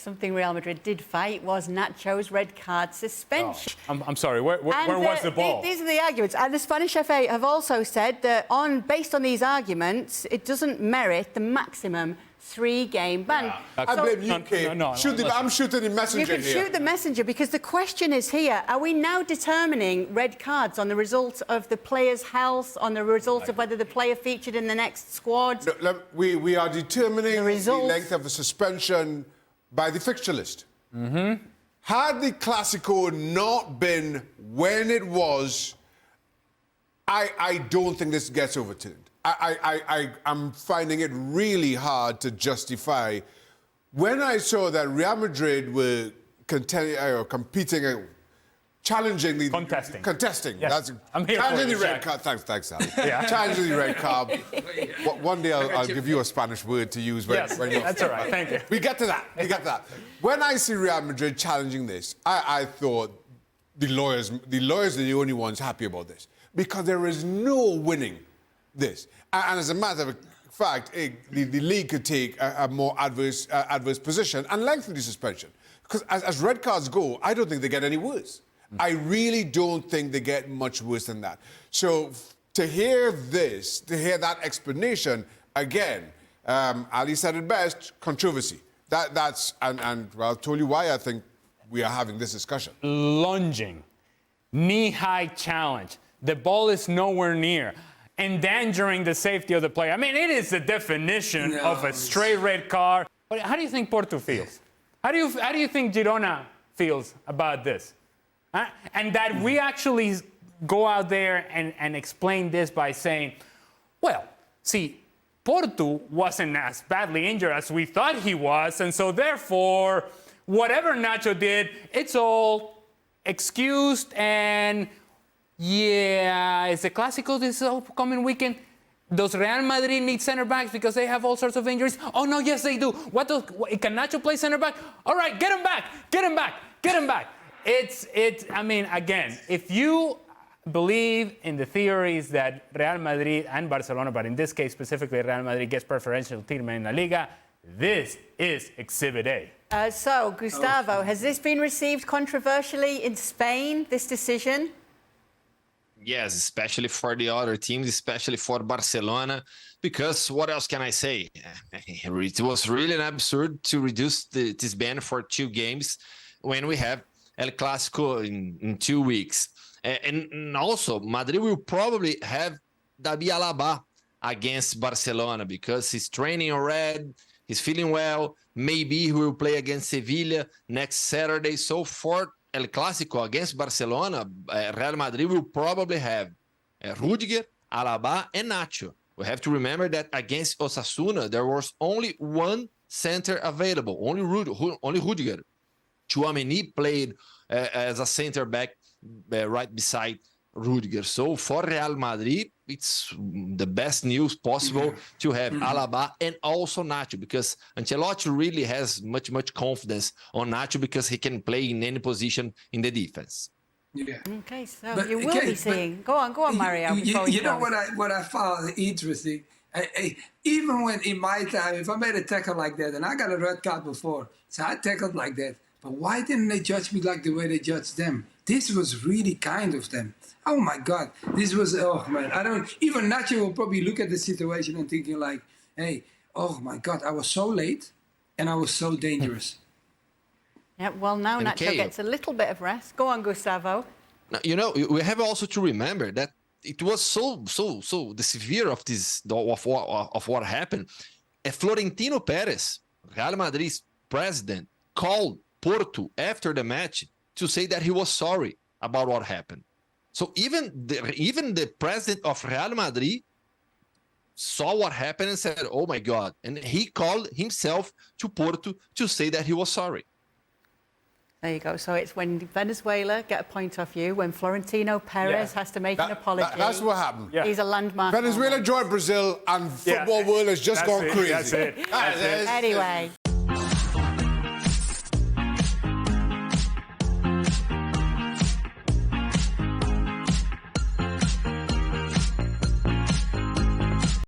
something Real Madrid did fight was Nacho's red card suspension. Oh, I'm sorry, where was the ball? These are the arguments. And the Spanish FA have also said that based on these arguments, it doesn't merit the maximum 3-game ban. Yeah. I blame UK. I'm shooting the messenger here. You can shoot the messenger because the question is here, are we now determining red cards on the result of the player's health, on the result of whether the player featured in the next squad? No, we are determining the length of a suspension by the fixture list. Mm-hmm. Had the Clasico not been when it was, I don't think this gets overturned. I'm finding it really hard to justify. When I saw that Real Madrid were competing, challenging the... Contesting. Yes. I'm here challenging for the red card. Thanks, Sally. Yeah. Challenging the red card. One day I'll give you a Spanish word to use when you're... That's all right. Thank you. We get to that. When I see Real Madrid challenging this, I thought the lawyers are the only ones happy about this because there is no winning this. And as a matter of fact, the league could take a more adverse position and lengthen the suspension. Because as red cards go, I don't think they get any worse. I really don't think they get much worse than that. So to hear that explanation, again, Ali said it best, controversy. And I'll tell you why I think we are having this discussion. Lunging, knee-high challenge. The ball is nowhere near. Endangering the safety of the player. I mean, it is the definition of a straight red card. But how do you think Porto feels? How do you think Girona feels about this? And that we actually go out there and explain this by saying, well, see, Porto wasn't as badly injured as we thought he was, and so therefore, whatever Nacho did, it's all excused and... Yeah, it's the Clasico this upcoming weekend. Does Real Madrid need center backs because they have all sorts of injuries? Oh, no, yes, they do. Can Nacho play center back? All right, get him back. I mean, again, if you believe in the theories that Real Madrid and Barcelona, but in this case specifically Real Madrid gets preferential treatment in La Liga, this is Exhibit A. So, Gustavo, has this been received controversially in Spain, this decision? Yes, especially for the other teams, especially for Barcelona, because what else can I say? It was really an absurd to reduce this ban for 2 games when we have El Clasico in 2 weeks. And also, Madrid will probably have David Alaba against Barcelona because he's training already, he's feeling well. Maybe he will play against Sevilla next Saturday. So for El Clasico against Barcelona, Real Madrid will probably have Rudiger, Alaba, and Nacho. We have to remember that against Osasuna, there was only one center available, only Rudiger. Tchouaméni played as a center back right beside Rudiger. So for Real Madrid, it's the best news possible to have Alaba and also Nacho, because Ancelotti really has much confidence on Nacho because he can play in any position in the defense. Yeah. Okay, so you will be seeing. Go on, Mario. You know what I found interesting? Even when in my time, if I made a tackle like that, and I got a red card before, so I tackled like that. But why didn't they judge me like the way they judged them? This was really kind of them. Oh my God, this was, oh man, even Nacho will probably look at the situation and thinking like, hey, oh my God, I was so late and I was so dangerous. Yeah, well, now Nacho gets a little bit of rest. Go on, Gustavo. Now, you know, we have also to remember that it was so the severe of this, of what happened. Florentino Perez, Real Madrid's president, called Porto after the match to say that he was sorry about what happened. So even the president of Real Madrid saw what happened and said, oh my God. And he called himself to Porto to say that he was sorry. There you go. So it's when Venezuela get a point off you, when Florentino Perez has to make an apology. That's what happened. Yeah. He's a landmark. Venezuela joined Brazil and football world has just gone crazy. That's it. Anyway.